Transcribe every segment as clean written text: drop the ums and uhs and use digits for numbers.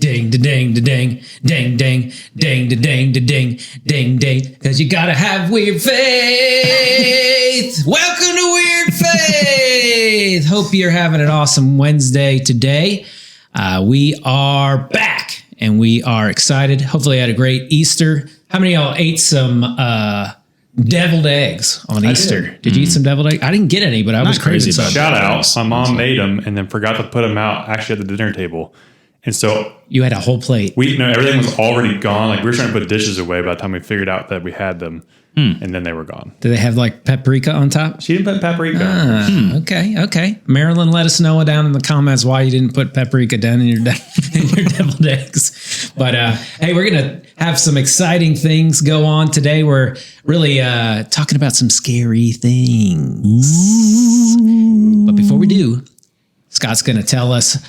ding, da ding, da ding, ding, ding, ding, da ding, da ding, ding, ding. Because you gotta have weird faith. Welcome to Weird Faith. Hope you're having an awesome Wednesday today. We are back and we are excited. Hopefully, you had a great Easter. How many of y'all ate some deviled eggs on Easter? Did you eat some deviled eggs? I didn't get any, but I was crazy about it. Shout out. My mom made them and then forgot to put them out actually at the dinner table. And so you had a whole plate. Everything was already gone. Like we were trying to put dishes away by the time we figured out that we had them. And then they were gone. Do they have like paprika on top? She didn't put paprika. Okay. Marilyn, let us know down in the comments why you didn't put paprika down in your deviled eggs. But hey, we're going to have some exciting things go on today. We're really talking about some scary things. But before we do, Scott's going to tell us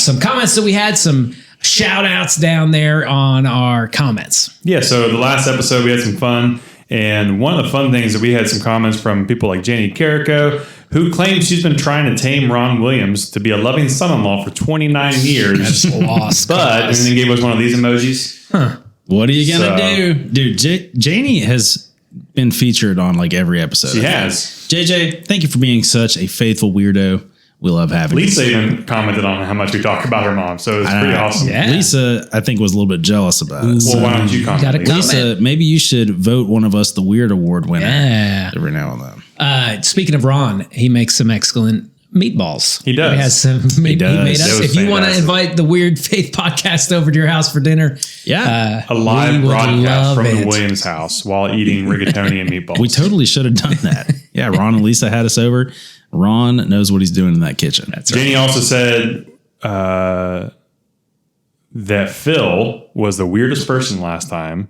some comments that we had, some shout outs down there on our comments. Yeah, so the last episode we had some fun. And one of the fun things that we had some comments from people like Janie Carrico, who claims she's been trying to tame Ron Williams to be a loving son-in-law for 29 years. That's lost. But, and then gave us one of these emojis. What are you going to do? Dude, Janie has been featured on like every episode. She has. JJ, thank you for being such a faithful weirdo. We love having you. Lisa even commented on how much we talk about her mom, so it's pretty awesome. Yeah. Lisa, I think, was a little bit jealous about it. Well, why don't you comment? Lisa, maybe you should vote one of us the Weird Award winner every now and then. Speaking of Ron, he makes some excellent meatballs. He does. He has some. He made us. If you want to invite the Weird Faith podcast over to your house for dinner, a live broadcast from the Williams house while eating rigatoni and meatballs. We totally should have done that. Yeah, Ron and Lisa had us over. Ron knows what he's doing in that kitchen. That's right. Jenny also said that Phil was the weirdest person last time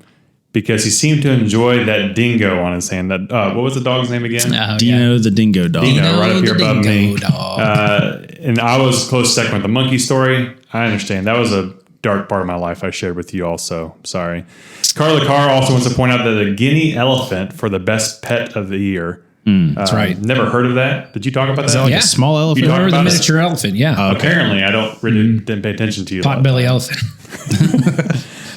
because he seemed to enjoy that dingo on his hand. That what was the dog's name again? Dino the dingo dog. Dino, right up here above me. And I was close second with the monkey story. I understand. That was a dark part of my life I shared with you also. Sorry. Carla Carr also wants to point out that the guinea elephant for the best pet of the year. That's right. Never heard of that. Did you talk about that? Is that like a small elephant? Or the miniature elephant, yeah. Apparently, I didn't pay attention to you. Potbelly elephant.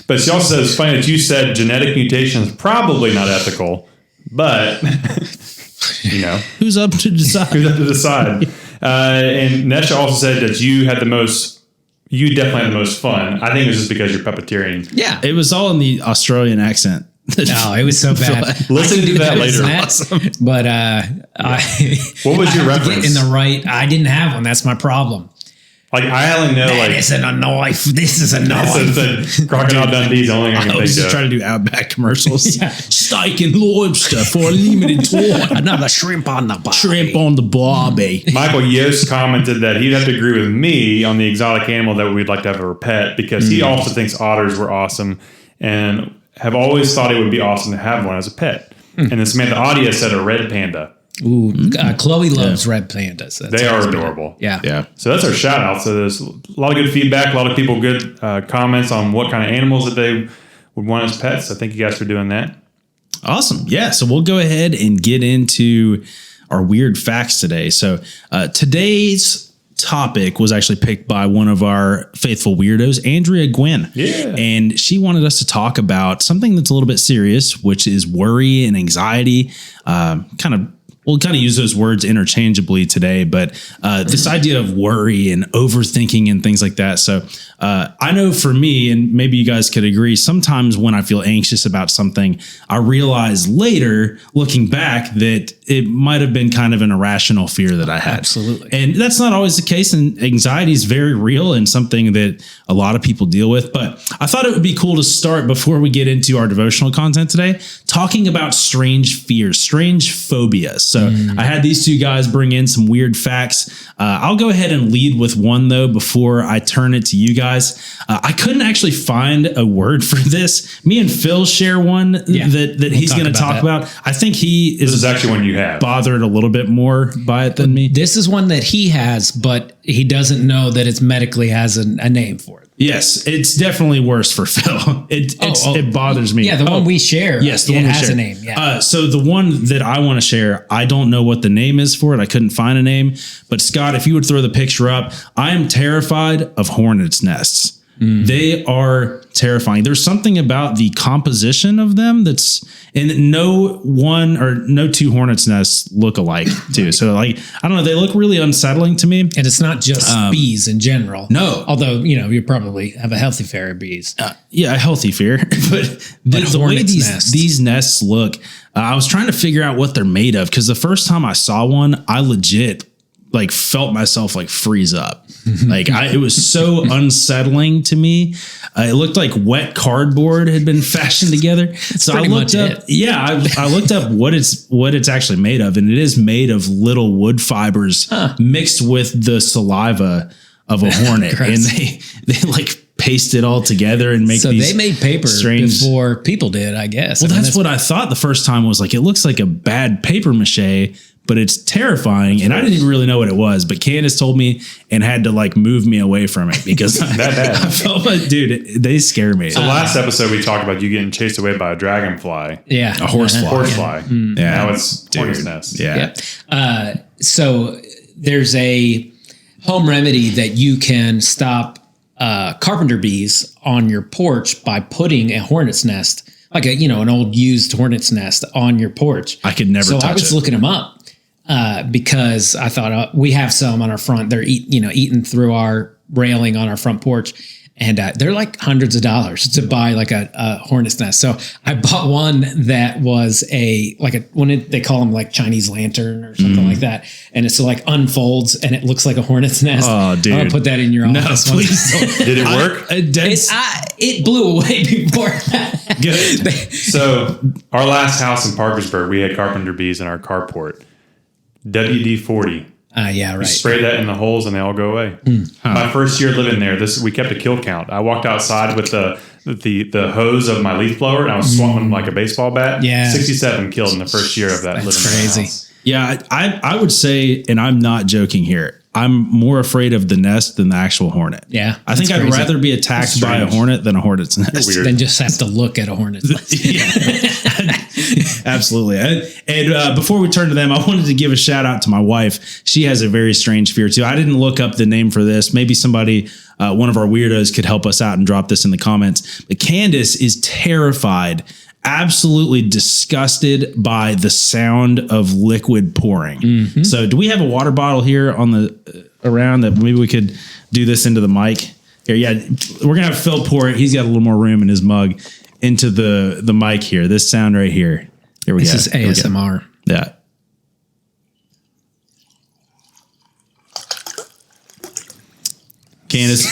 But she also says, it's funny that you said genetic mutation is probably not ethical, but, Who's up to decide? And Nesha also said that you definitely had the most fun. I think it was just because you're puppeteering. Yeah. It was all in the Australian accent. No, it was so bad. Listen to that later. But what was your reference? In the right, I didn't have one. That's my problem. Like I only know that isn't a knife. This is a knife. Crocodile Dundee's the only thing I can think of. I was just trying to do Outback commercials. Yeah. Steak and lobster for a limited time. Another shrimp on the barbie. Shrimp on the barbie. Michael Yost commented that he'd have to agree with me on the exotic animal that we'd like to have as a pet because he also thinks otters were awesome and have always thought it would be awesome to have one as a pet. And then Samantha Audia said a red panda. Ooh, Chloe loves red pandas. They are adorable. Yeah. So that's our shout out. So there's a lot of good feedback, a lot of people good comments on what kind of animals that they would want as pets. So thank you guys for doing that. Awesome. Yeah. So we'll go ahead and get into our weird facts today. So today's topic was actually picked by one of our faithful weirdos, Andrea Gwynn. Yeah. And she wanted us to talk about something that's a little bit serious, which is worry and anxiety. We'll kind of use those words interchangeably today, but this idea of worry and overthinking and things like that. So I know for me, and maybe you guys could agree, sometimes when I feel anxious about something, I realize later, looking back, that it might have been kind of an irrational fear that I had. Absolutely. And that's not always the case. And anxiety is very real and something that a lot of people deal with. But I thought it would be cool to start before we get into our devotional content today, talking about strange fears, strange phobias. So I had these two guys bring in some weird facts. I'll go ahead and lead with one, though, before I turn it to you guys. I couldn't actually find a word for this. Me and Phil share one that he's going to talk about. I think this is actually one you have. Bothered a little bit more by it than me. This is one that he has, but he doesn't know that it medically has a name for it. Yes, it's definitely worse for Phil. It bothers me. Yeah, the one we share. Yes, the one we share. It has a name. Yeah. So the one that I want to share, I don't know what the name is for it. I couldn't find a name. But Scott, if you would throw the picture up, I am terrified of hornets' nests. They are terrifying. There's something about the composition of them and no two hornets nests look alike too. So like, I don't know, they look really unsettling to me. And it's not just bees in general. No. Although, you probably have a healthy fear of bees. Yeah, a healthy fear. but the way these nests look, I was trying to figure out what they're made of, because the first time I saw one, I legit like felt myself like freeze up. Like it was so unsettling to me. It looked like wet cardboard had been fashioned together. So I looked up, I looked up what it's actually made of, and it is made of little wood fibers mixed with the saliva of a hornet, and they like paste it all together and make these. So they made paper before people did, I guess. Well, that's what I thought the first time. Was like, it looks like a bad paper mache, but it's terrifying. And I didn't even really know what it was, but Candace told me and had to like move me away from it, because I felt like, dude, they scare me. So last episode we talked about you getting chased away by a dragonfly. Yeah. A horsefly. Horsefly. Yeah. Now it's hornet's nest. Yeah. So there's a home remedy that you can stop carpenter bees on your porch by putting a hornet's nest, like an old used hornet's nest, on your porch. I could never touch it. So I was looking them up because I thought we have some on our front. They're eating through our railing on our front porch. And they're like hundreds of dollars to buy like a hornet's nest. So I bought one that was they call them like Chinese lantern or something like that. And it's like unfolds and it looks like a hornet's nest. Oh, dude. I'll put that in your office. No, please don't. Did it work? It blew away before. Good. So our last house in Parkersburg, we had carpenter bees in our carport. WD-40. Yeah, right. You spray that in the holes and they all go away. My first year living there, we kept a kill count. I walked outside with the hose of my leaf blower and I was swatting like a baseball bat. Yeah. 67 killed in the first year of that. That's living crazy. in the house. Yeah, I would say, and I'm not joking here, I'm more afraid of the nest than the actual hornet. Yeah. I think I'd rather be attacked by a hornet than a hornet's nest. Weird. Then just have to look at a hornet's nest. Absolutely. And before we turn to them, I wanted to give a shout out to my wife. She has a very strange fear too. I didn't look up the name for this. Maybe somebody, one of our weirdos, could help us out and drop this in the comments. But Candace is terrified, absolutely disgusted by the sound of liquid pouring. Mm-hmm. So do we have a water bottle here on around that maybe we could do this into the mic? Here, yeah, we're gonna have Phil pour it. He's got a little more room in his mug into the mic here. This sound right here. Here we go. This is ASMR. Yeah. Candace.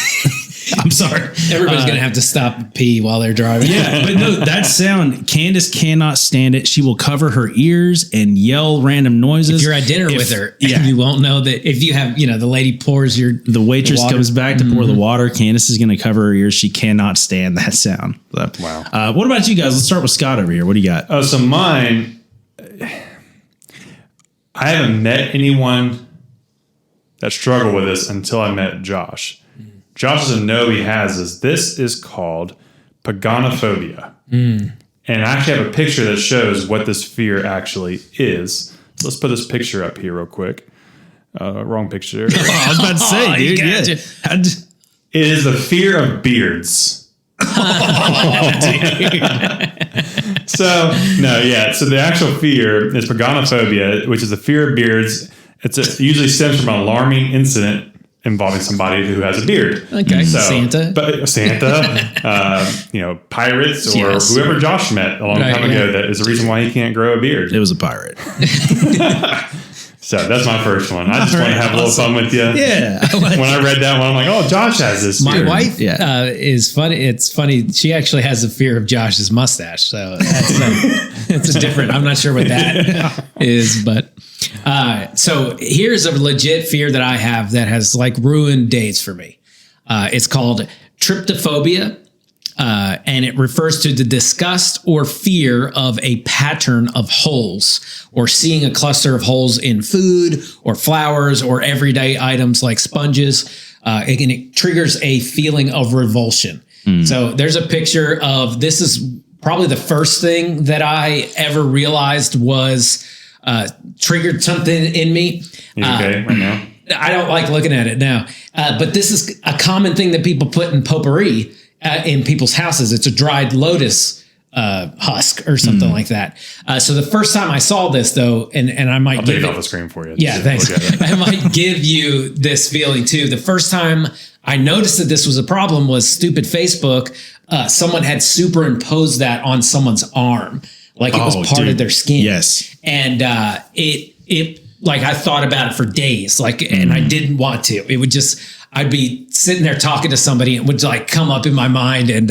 I'm sorry. Everybody's going to have to stop and pee while they're driving. Yeah, but no, that sound, Candace cannot stand it. She will cover her ears and yell random noises. If you're at dinner with her, you won't know that. If you have, the lady pours the waitress comes back to pour the water, Candace is going to cover her ears. She cannot stand that sound. So, wow. What about you guys? Let's start with Scott over here. What do you got? Oh, so mine, I haven't met anyone that struggled with this until I met Josh. Josh doesn't know he has this is called phobias. And I actually have a picture that shows what this fear actually is. So let's put this picture up here real quick. Wrong picture. I was about to say, dude. Yeah. It is the fear of beards. So the actual fear is phobias, which is the fear of beards. It usually stems from an alarming incident involving somebody who has a beard. Okay, so, Santa, pirates, or whoever Josh met a long time ago. That is the reason why he can't grow a beard. It was a pirate. So that's my first one. I just want to have a little fun with you. Yeah. When I read that one, I'm like, oh, Josh has this fear. My wife is funny. It's funny. She actually has a fear of Josh's mustache. So it's a different. I'm not sure what that is, but. So here's a legit fear that I have that has like ruined days for me. It's called Tryptophobia, and it refers to the disgust or fear of a pattern of holes, or seeing a cluster of holes in food or flowers or everyday items like sponges. And it triggers a feeling of revulsion. So there's a picture of, this is probably the first thing that I ever realized was triggered something in me. You okay right now? I don't like looking at it now. But this is a common thing that people put in potpourri in people's houses. It's a dried lotus husk or something like that. So the first time I saw this, though, and I might I'll take it off the screen for you. Yeah, thanks. I might give you this feeling too. The first time I noticed that this was a problem was stupid Facebook. Someone had superimposed that on someone's arm, like it was part of their skin. Yes, and it like I thought about it for days, like, and I didn't want to. It would just, I'd be sitting there talking to somebody, and it would like come up in my mind, and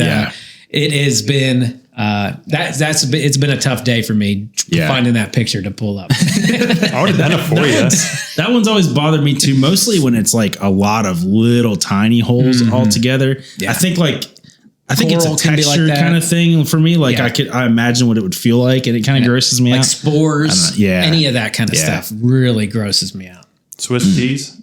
it has been. It's been a tough day for me finding that picture to pull up. I already done it for you. That one's always bothered me too, mostly when it's like a lot of little tiny holes all together. Yeah. I think it's a texture kind of thing for me. Like I imagine what it would feel like, and it kind of grosses me out. Like spores, any of that kind of stuff really grosses me out. Swiss cheese?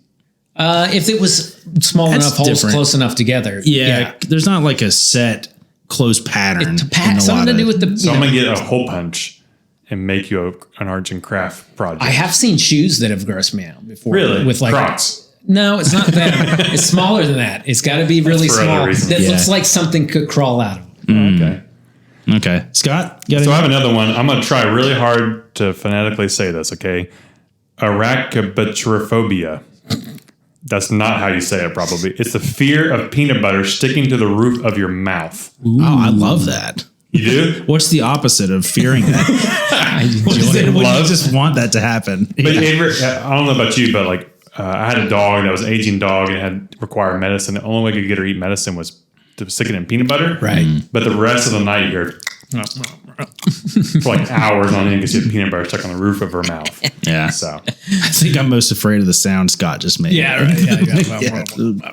If it was small enough holes close enough together. Yeah. There's not like a set close pattern. Something to do with the. So I'm gonna get a hole punch and make you an arts and craft project. I have seen shoes that have grossed me out before. Really? With like Crocs? No, it's not that. It's smaller than that. It's got to be really small. That looks like something could crawl out of it. Okay. Scott? So I have another one. I'm gonna try really hard to phonetically say this. Okay, Tryptophobia. That's not how you say it, probably. It's the fear of peanut butter sticking to the roof of your mouth. Ooh. Oh, I love that. You do? What's the opposite of fearing that? I enjoy it. You just want that to happen. But I don't know about you, but like I had a dog that was an aging dog and had required medicine. The only way I could get her to eat medicine was to stick it in peanut butter. Right. But the rest of the night, you heard for like hours on end because she had peanut butter stuck on the roof of her mouth. Yeah. So I think I'm most afraid of the sound Scott just made. Yeah, right.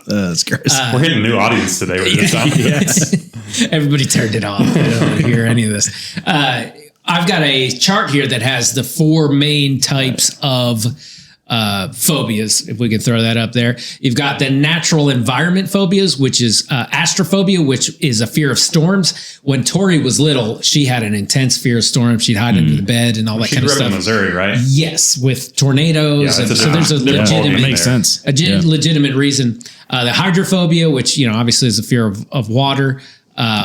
That's gross. we're hitting a new audience today with this sound. Yes. Everybody turned it off. I don't want to hear any of this. I've got a chart here that has the 4 main types of phobias, if we can throw that up there. You've got the natural environment phobias, which is astrophobia, which is a fear of storms. When Tori was little, she had an intense fear of storms. She'd hide under the bed and all that kind of stuff. She grew up in Missouri, right? Yes, with tornadoes. Yeah, so there's a legitimate, makes sense. Legitimate reason. The hydrophobia, which obviously is a fear of water,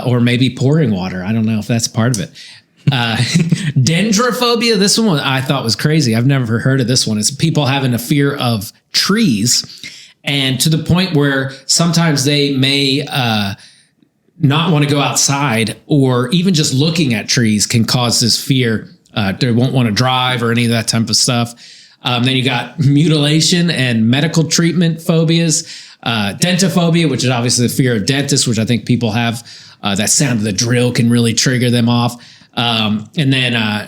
or maybe pouring water. I don't know if that's part of it. Dendrophobia. This one I thought was crazy. I've never heard of this one. It's people having a fear of trees, and to the point where sometimes they may not want to go outside, or even just looking at trees can cause this fear. They won't want to drive or any of that type of stuff. Then you got mutilation and medical treatment phobias. Dentophobia, which is obviously the fear of dentists, which I think people have. That sound of the drill can really trigger them off. And then I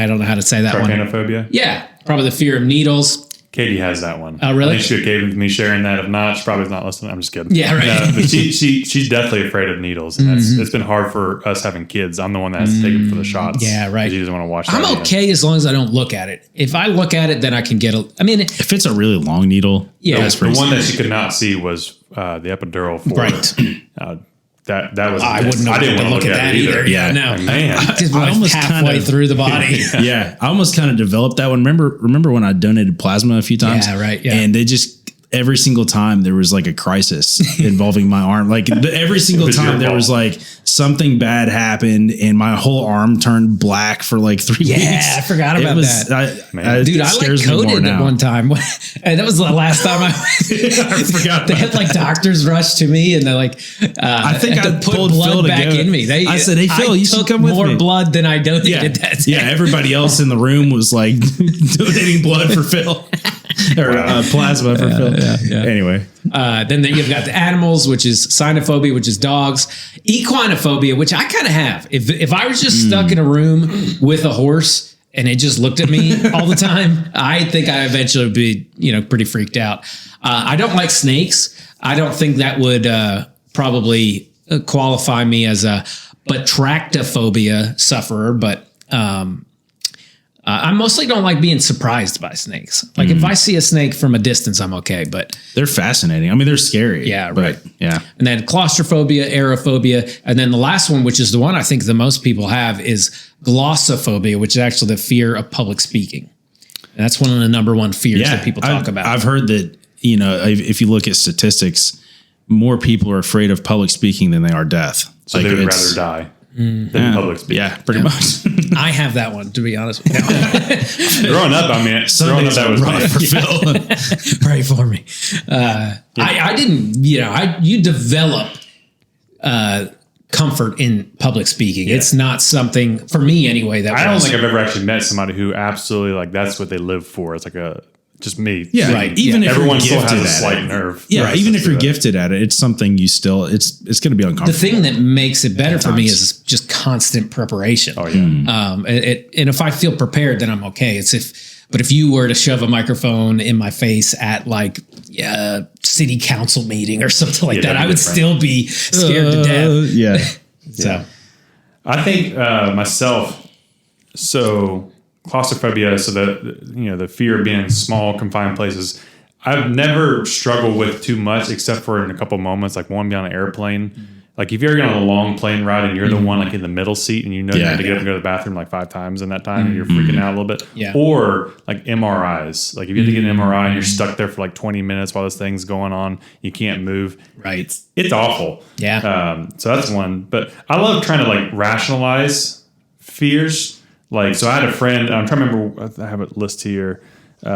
don't know how to say that one. Tryptophobia? Yeah, probably the fear of needles. Katie has that one. Oh, really? I think she gave me sharing that. If not, she probably is not listening. I'm just kidding. Yeah, right. No, but she's definitely afraid of needles. And it's been hard for us having kids. I'm the one that has to take them for the shots. Yeah, right. She doesn't want to watch that. I'm okay as long as I don't look at it. If I look at it, then I can get if it's a really long needle. Yeah. The one that she could not see was the epidural for right. That was. I wouldn't know. I didn't want to look at that either. Yeah, no, man. I almost halfway through the body. Yeah, I almost kind of developed that one. Remember when I donated plasma a few times? Yeah, right. Yeah, and they just every single time there was like a crisis involving my arm. Like every single time there was like something bad happened, and my whole arm turned black for like 3 weeks. Yeah, I forgot about that. Dude, I like coded at one time, and that was the last time I forgot. They had like doctors rush to me, and they're like, I think I put pulled blood Phil back in me. I said, "Hey Phil, you should come with me." More blood than I donated that day. Yeah, everybody else in the room was like donating blood for Phil. Or plasma for Phil. Yeah. Anyway. Then you've got the animals, which is cynophobia, which is dogs. Equinophobia, which I kind of have. If I was just stuck in a room with a horse and it just looked at me all the time, I think I eventually would be, pretty freaked out. I don't like snakes. I don't think that would probably qualify me as a batractophobia sufferer, but I mostly don't like being surprised by snakes. Like if I see a snake from a distance, I'm okay, but they're fascinating. I mean, they're scary. Yeah, right. Yeah. And then claustrophobia, aerophobia. And then the last one, which is the one I think the most people have, is glossophobia, which is actually the fear of public speaking. That's one of the number one fears that people talk about. I've heard that, if you look at statistics, more people are afraid of public speaking than they are death. So they would rather die than public speaking. Yeah, pretty much. I have that one, to be honest with you. Growing up, that was right for Phil. Pray for me. I didn't, you develop comfort in public speaking. Yeah. It's not something, for me anyway, that I don't think I've ever actually met somebody who absolutely, like, that's what they live for. It's like just me. Yeah, right. Even if everyone still has a slight nerve. Yeah, right, even if you're gifted at it, it's something you still, it's going to be uncomfortable. The thing that makes it better for me is just constant preparation. Oh, yeah. And if I feel prepared, then I'm okay. But if you were to shove a microphone in my face at like a city council meeting or something like that, I would still be scared to death. Yeah. So I think myself, claustrophobia, so the fear of being in small confined places, I've never struggled with too much, except for in a couple moments, like one be on an airplane. Mm-hmm. Like if you're on a long plane ride and you're the one like in the middle seat and you have to get up and go to the bathroom like 5 times in that time and you're freaking out a little bit. Yeah. Or like MRIs. Like if you have to get an MRI and you're stuck there for like 20 minutes while this thing's going on, you can't move. Right. It's awful. Yeah. So that's one. But I love trying to like rationalize fears. Like, so I had a friend, I'm trying to remember, I have a list here. Is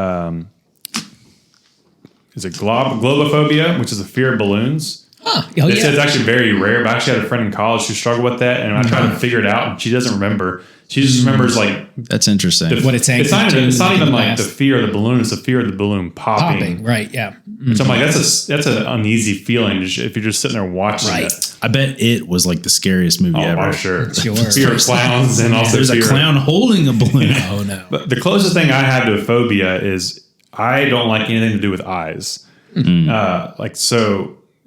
it globophobia, which is a fear of balloons? It says it's actually very rare, but I actually had a friend in college who struggled with that, and I tried to figure it out, and she doesn't remember. She just remembers like that's interesting. What it's It's not even like the fear of the balloon; it's the fear of the balloon popping. Right? Yeah. So I'm like, that's an uneasy feeling if you're just sitting there watching it. I bet it was like the scariest movie ever. I'm sure. Fear of clowns and also there's a clown holding a balloon. Oh no! But the closest thing I have to a phobia is I don't like anything to do with eyes.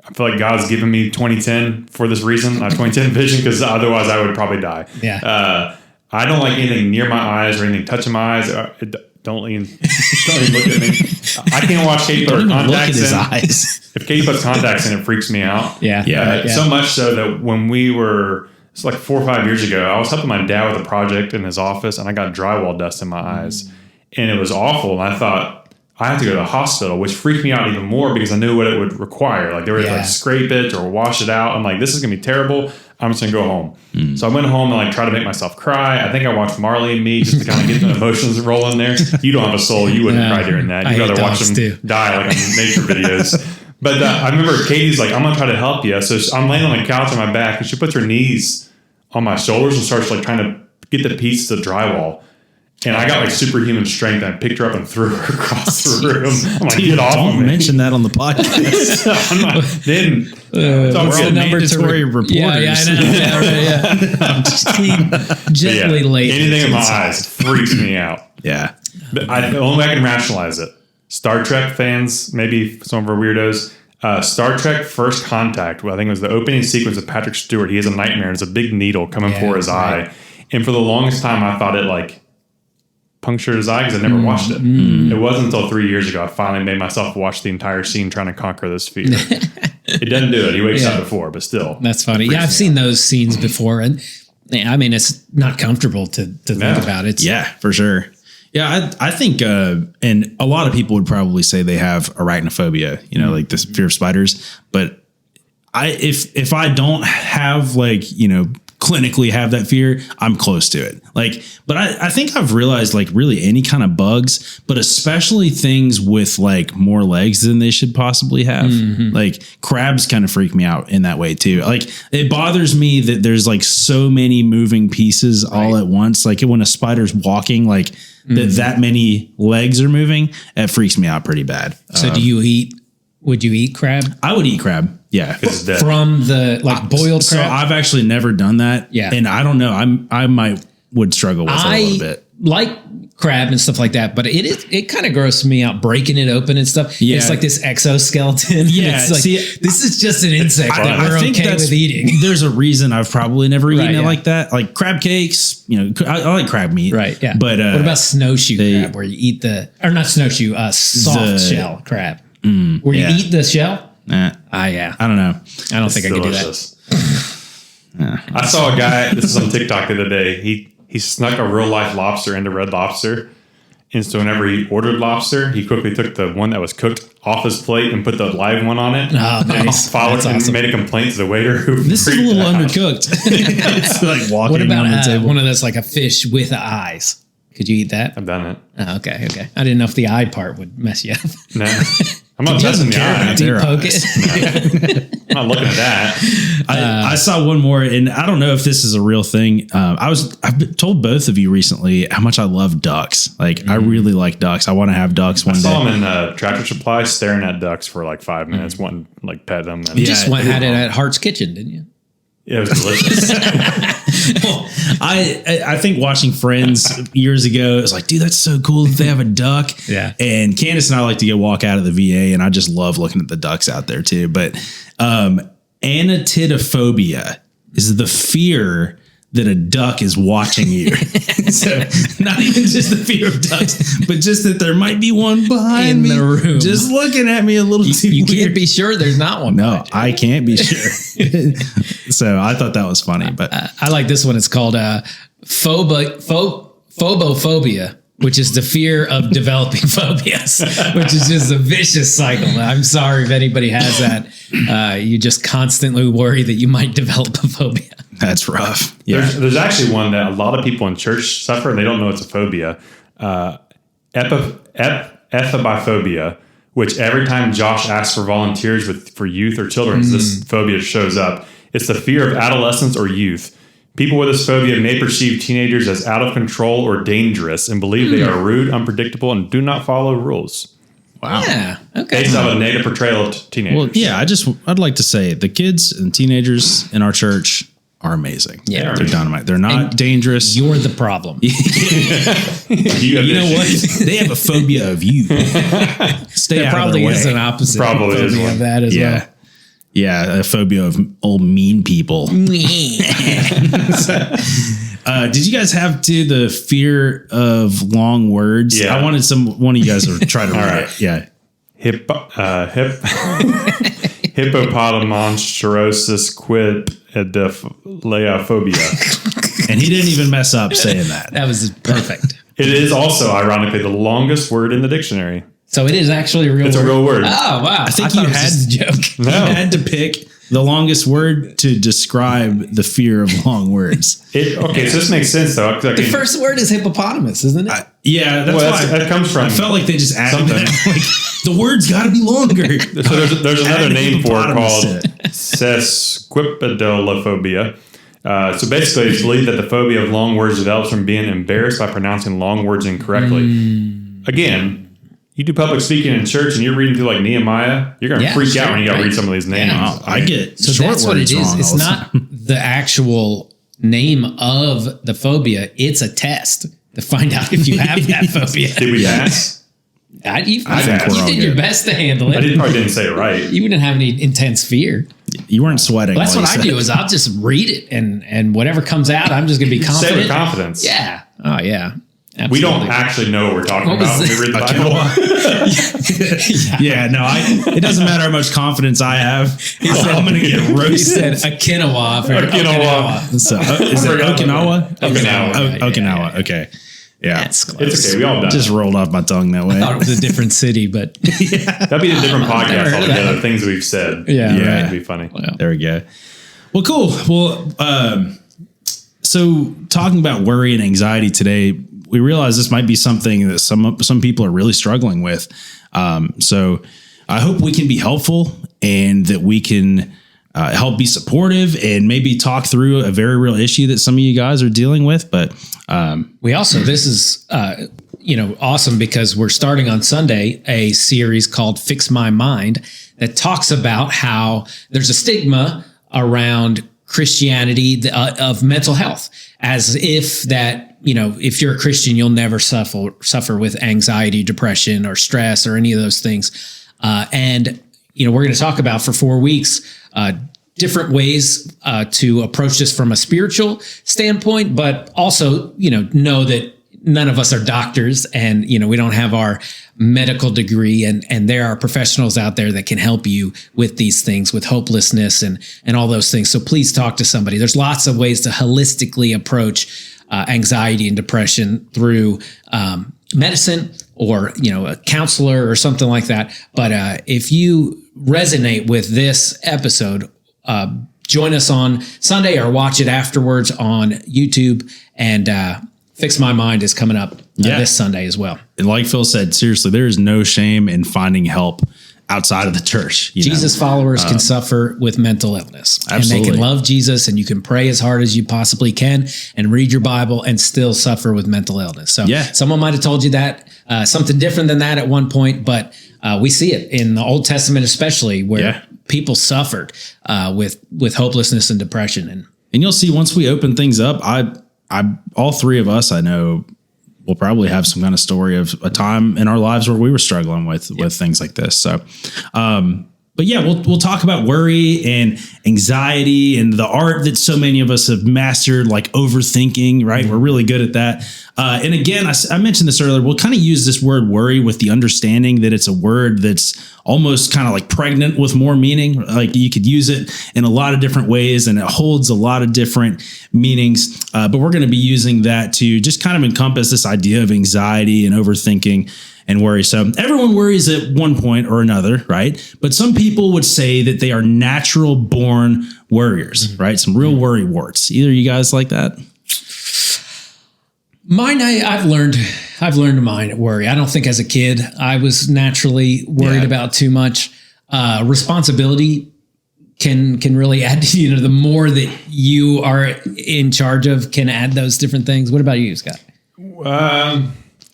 I feel like God's given me 2010 for this reason. I have 2010 vision because otherwise I would probably die. Yeah. I don't like anything near my eyes or anything touching my eyes. Don't even look at me. I can't watch Katie put her contacts in. Eyes. If Katie puts contacts in, it freaks me out. Yeah. So much so that when it's like 4 or 5 years ago, I was helping my dad with a project in his office and I got drywall dust in my eyes. And it was awful. And I thought, I have to go to the hospital, which freaked me out even more because I knew what it would require. Like they were like scrape it or wash it out. I'm like, this is gonna be terrible. I'm just gonna go home. So I went home and like tried to make myself cry. I think I watched Marley and Me just to kind of get the emotions rolling there. You don't have a soul. You wouldn't cry during that. You'd rather watch them die like on nature videos. But I remember Katie's like, I'm gonna try to help you. So I'm laying on the couch on my back and she puts her knees on my shoulders and starts like trying to get the pieces of drywall. And I got like superhuman strength and I picked her up and threw her across the room. I'm like, get off of me. Don't mention that on the podcast. I'm not, we're all mandatory reporters. Yeah, I know. I'm just gently late. Anything in my eyes freaks me out. Yeah. But the only way I can rationalize it, Star Trek fans, maybe some of our weirdos, Star Trek First Contact, I think it was the opening sequence of Patrick Stewart. He has a nightmare and there's a big needle coming for his eye. And for the longest time, I thought it like punctured his eye because I never watched it. It wasn't until 3 years ago I finally made myself watch the entire scene trying to conquer this fear. It doesn't do it. He wakes up before, but still. That's funny. Yeah, I've seen those scenes before, and I mean, it's not comfortable to think about it. Yeah, for sure. Yeah, I think, and a lot of people would probably say they have arachnophobia, like this fear of spiders. But if I don't have clinically have that fear, I'm close to it. But I think I've realized really any kind of bugs, but especially things with more legs than they should possibly have. Crabs kind of freak me out in that way too. It bothers me that there's so many moving pieces all at once. When a spider's walking, that many legs are moving, it freaks me out pretty bad. So would you eat crab? I would eat crab. Yeah. From the boiled crab? So I've actually never done that. Yeah. And I don't know. I would struggle with it a little bit. Like crab and stuff like that, but it kind of grosses me out breaking it open and stuff. Yeah. It's like this exoskeleton. Yeah. It's this is just an insect that we're okay with eating. There's a reason I've probably never eaten it like that. Like crab cakes, I like crab meat. Right. Yeah. But what about snowshoe crab where you eat soft shell crab? Where you eat the shell? Yeah. I don't know. I don't think I could do that. I saw a guy, this is on TikTok the other day. He snuck a real life lobster into Red Lobster And so whenever he ordered lobster, he quickly took the one that was cooked off his plate and put the live one on it. Oh, nice. Followed That's and awesome. made a complaint to the waiter. Who This is a little undercooked. It's like walking What about on the table. one of those, like a fish with eyes? Could you eat that? I've done it. Oh, okay. I didn't know if the eye part would mess you up. No. I'm not testing the eye. Deep their poke eyes. it. I'm not looking at that. I saw one more, and I don't know if this is a real thing. I've told both of you recently how much I love ducks. Like, I really like ducks. I want to have ducks one I day. saw him in Tractor Supply staring at ducks for like 5 minutes, wanting to like pet them. And You just had it at Hart's Kitchen, didn't you? it was delicious. I think watching Friends years ago, it was like, dude, that's so cool that they have a duck. Yeah. And Candace and I like to go walk out of the VA, and I just love looking at the ducks out there too. But Tryptophobia is the fear that a duck is watching you. So not even just the fear of ducks, but just that there might be one behind In me, the room. just looking at me a little too You weird. can't be sure there's not one. No, I can't be sure. So I thought that was funny, but I like this one. It's called phobophobia, which is the fear of developing phobias, which is just a vicious cycle. I'm sorry if anybody has that. You just constantly worry that you might develop a phobia. that's rough. Yeah. There's actually one that a lot of people in church suffer, and they don't know it's a phobia. Ephobophobia, which every time Josh asks for volunteers for youth or children, this phobia shows up. It's the fear of adolescence or youth. People with this phobia may perceive teenagers as out of control or dangerous and believe they are rude, unpredictable, and do not follow rules. Wow. Yeah. Okay. Based on a negative portrayal of teenagers. Well, yeah, I'd like to say the kids and teenagers in our church are amazing. Yeah. They're dynamite. They're not dangerous. You're the problem. you know what? They have a phobia of you. Stay There out probably of is their an way. opposite Probably is phobia one. of that as Yeah. well. Yeah, a phobia of old mean people. Did you guys have the fear of long words? Yeah. I wanted one of you guys to try to read right. it. Yeah. Hippopotamonstorosis quidleophobia. And he didn't even mess up saying that. That was perfect. It is also, ironically, the longest word in the dictionary. So it is actually a real It's word. a real word. Oh, wow. I think thought you it was had just a joke. You had to pick the longest word to describe the fear of long words. Okay, so this makes sense, though. The first word is hippopotamus, isn't it? Yeah, that's Well, why that comes from I felt like they just added something. that. Like, the word's got to be longer. So there's another Add name for it hippopotamus called to it. sesquipedalophobia. So basically, it's believed that the phobia of long words develops from being embarrassed by pronouncing long words incorrectly. Again, you do public speaking in church and you're reading through like Nehemiah, you're going to freak out when you got to read some of these names. Yeah. I get So short that's what words it is. wrong It's all the not time. the actual name of the phobia. It's a test to find out if you have that phobia. Did we pass? I You think we're all did your good. best to handle I it. probably didn't say it right. You wouldn't have any intense fear. You weren't sweating. That's while what you I said do it. is I'll just read it and whatever comes out, I'm just going to be Say with confident. confidence. Yeah. Oh, yeah. Absolutely. We don't actually know what we're talking What was about when we this? read the Bible. Yeah, no, it doesn't matter how much confidence I have. I'm going to get He roasted. said Okinawa for Okinawa. So, is it forgot Okinawa? Okinawa. Okinawa. Okay. Yeah. That's close. It's okay. We all done. Just rolled off my tongue that way. I thought it was a different city, but That'd be a different never podcast heard of altogether. that. Things we've said. Yeah. That'd be funny. There we go. Well, cool. Well, so talking about worry and anxiety today, we realize this might be something that some people are really struggling with. So I hope we can be helpful and that we can help be supportive and maybe talk through a very real issue that some of you guys are dealing with. But we also, this is, awesome because we're starting on Sunday a series called Fix My Mind that talks about how there's a stigma around Christianity of mental health, as if that, if you're a Christian, you'll never suffer with anxiety, depression, or stress, or any of those things. And we're going to talk about for 4 weeks different ways to approach this from a spiritual standpoint, but also, know that none of us are doctors and, we don't have our medical degree and there are professionals out there that can help you with these things, with hopelessness and all those things. So please talk to somebody. There's lots of ways to holistically approach anxiety and depression through, medicine or, a counselor or something like that. But if you resonate with this episode, join us on Sunday or watch it afterwards on YouTube. And Fix My Mind is coming up this Sunday as well. And like Phil said, seriously, there is no shame in finding help outside of the church. Jesus followers can suffer with mental illness. Absolutely. And they can love Jesus, and you can pray as hard as you possibly can and read your Bible and still suffer with mental illness. So someone might have told you that, something different than that at one point, but we see it in the Old Testament especially, where people suffered with hopelessness and depression. And you'll see once we open things up, all three of us I know we'll probably have some kind of story of a time in our lives where we were struggling with things like this. So, but yeah, we'll talk about worry and anxiety and the art that so many of us have mastered, like overthinking, right? We're really good at that. And again, I mentioned this earlier, we'll kind of use this word worry with the understanding that it's a word that's almost kind of like pregnant with more meaning. Like you could use it in a lot of different ways and it holds a lot of different meanings. But we're going to be using that to just kind of encompass this idea of anxiety and overthinking and worry. So everyone worries at one point or another, right? But some people would say that they are natural born worriers, right? Some real worry warts. Either of you guys like that? Mine, I've learned mine worry. I don't think as a kid I was naturally worried about too much. Responsibility can really add to, the more that you are in charge of can add those different things. What about you, Scott?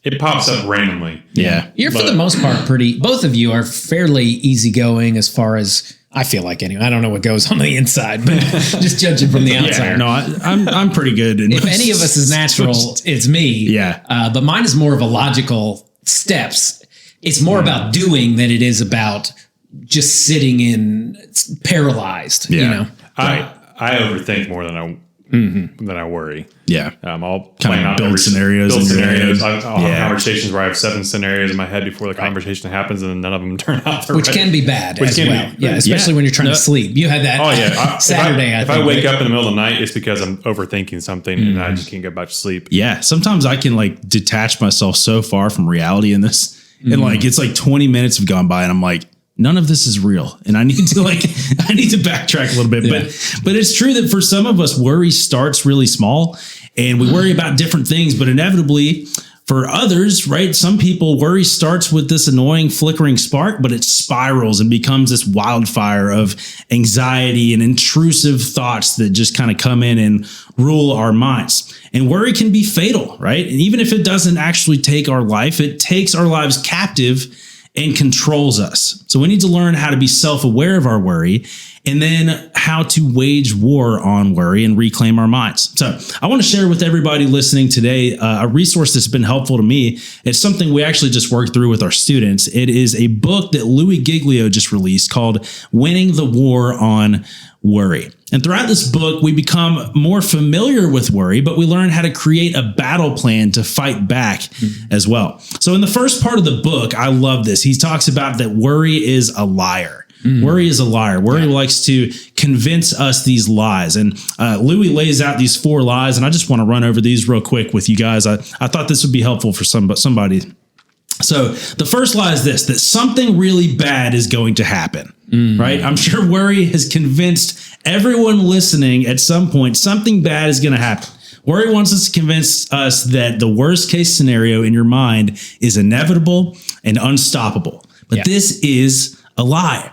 It pops up randomly. Yeah. You're for the most part both of you are fairly easygoing as far as I feel like anyway. I don't know what goes on the inside, but just judging from the outside. No, I'm pretty good. If any of us is natural, it's me. Yeah. But mine is more of a logical steps. It's more about doing than it is about just sitting in paralyzed, Right. I overthink more than I worry. Yeah. I'll kind of build scenarios. I'll have conversations where I have 7 scenarios in my head before the conversation happens, and none of them turn out. Which can be bad as well. Yeah, especially when you're trying to sleep. You had that Saturday. If I wake up in the middle of the night, it's because I'm overthinking something and I just can't get back to sleep. Yeah. Sometimes I can like detach myself so far from reality in this. And like, it's like 20 minutes have gone by and I'm like, none of this is real. And I need to backtrack a little bit. Yeah. But it's true that for some of us, worry starts really small and we worry about different things, but inevitably for others, right? Some people worry starts with this annoying flickering spark, but it spirals and becomes this wildfire of anxiety and intrusive thoughts that just kind of come in and rule our minds. And worry can be fatal, right? And even if it doesn't actually take our life, it takes our lives captive and controls us. So we need to learn how to be self-aware of our worry and then how to wage war on worry and reclaim our minds. So I want to share with everybody listening today a resource that's been helpful to me. It's something we actually just worked through with our students. It is a book that Louis Giglio just released called Winning the War on Worry. And throughout this book, we become more familiar with worry, but we learn how to create a battle plan to fight back as well. So in the first part of the book, I love this. He talks about that worry is a liar. Worry is a liar. Worry likes to convince us these lies. And Louis lays out these 4 lies, and I just want to run over these real quick with you guys. I thought this would be helpful for somebody. So the first lie is this, that something really bad is going to happen, right? I'm sure worry has convinced everyone listening at some point something bad is going to happen. Worry wants us to convince us that the worst case scenario in your mind is inevitable and unstoppable. But this is a lie.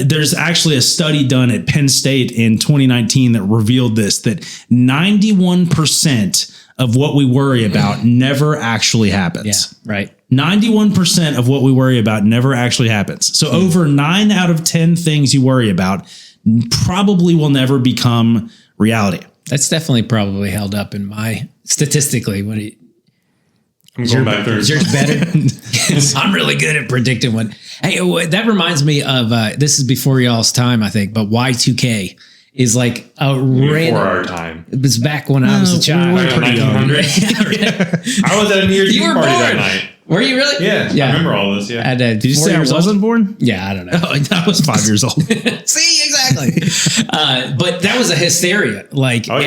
There's actually a study done at Penn State in 2019 that revealed this, that 91% of what we worry about never actually happens. Yeah, right. 91% of what we worry about never actually happens. So over 9 out of 10 things you worry about probably will never become reality. That's definitely probably held up in my statistically. I'm going back there. Is yours better? I'm really good at predicting one. Hey, that reminds me of, this is before y'all's time, I think, but Y2K is like a random. Before our time. It was back when I was a child. We were pretty young. I was at a New Year's Eve party that night. Were you really? Yeah. I remember all this. Yeah. Did you say I wasn't born? Yeah, I don't know. I was 5 years old. See, exactly. But that was a hysteria. Like, but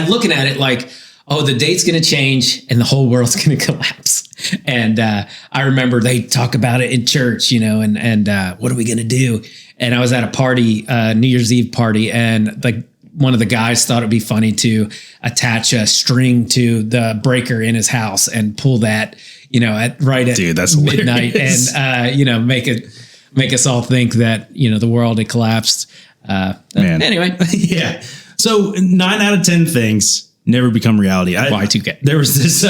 looking at it, like, oh, the date's going to change and the whole world's going to collapse. And I remember they talk about it in church, and what are we going to do? And I was at a party, New Year's Eve party, and one of the guys thought it'd be funny to attach a string to the breaker in his house and pull that, at that's midnight, hilarious. and make us all think that the world had collapsed. Anyway, yeah. So 9 out of 10 things never become reality. Y2K. There was this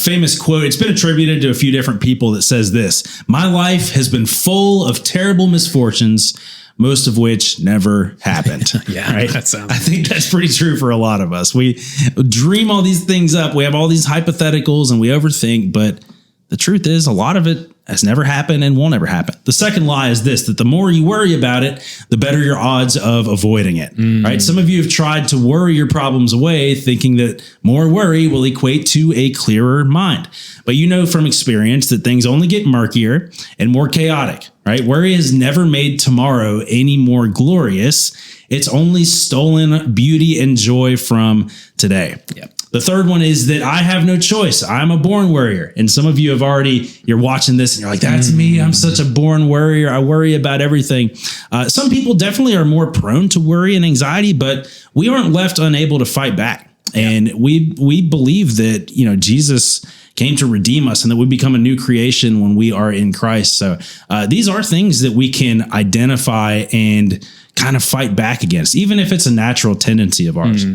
famous quote. It's been attributed to a few different people that says this: "My life has been full of terrible misfortunes, most of which never happened." Yeah, right. that sounds. I think that's pretty true for a lot of us. We dream all these things up. We have all these hypotheticals and we overthink, but the truth is a lot of it has never happened and won't ever happen. The second lie is this: that the more you worry about it, the better your odds of avoiding it, right? Some of you have tried to worry your problems away, thinking that more worry will equate to a clearer mind. But you know from experience that things only get murkier and more chaotic, right? Worry has never made tomorrow any more glorious. It's only stolen beauty and joy from today. Yep. The third one is that I have no choice. I'm a born worrier. And some of you you're watching this and you're like, that's me. I'm such a born worrier. I worry about everything. Some people definitely are more prone to worry and anxiety, but we aren't left unable to fight back. And we believe that, Jesus came to redeem us and that we become a new creation when we are in Christ. So these are things that we can identify and kind of fight back against, even if it's a natural tendency of ours.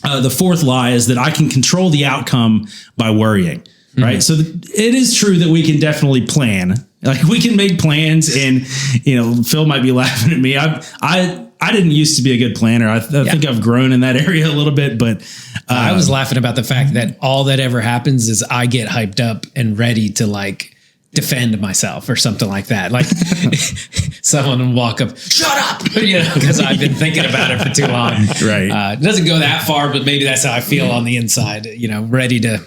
The fourth lie is that I can control the outcome by worrying, right? So it is true that we can definitely plan. Like we can make plans, and Phil might be laughing at me. I didn't used to be a good planner. I think I've grown in that area a little bit, but I was laughing about the fact that all that ever happens is I get hyped up and ready to defend myself or something like that. Like someone will walk up, shut up, because I've been thinking about it for too long. Right. It doesn't go that far, but maybe that's how I feel on the inside, ready to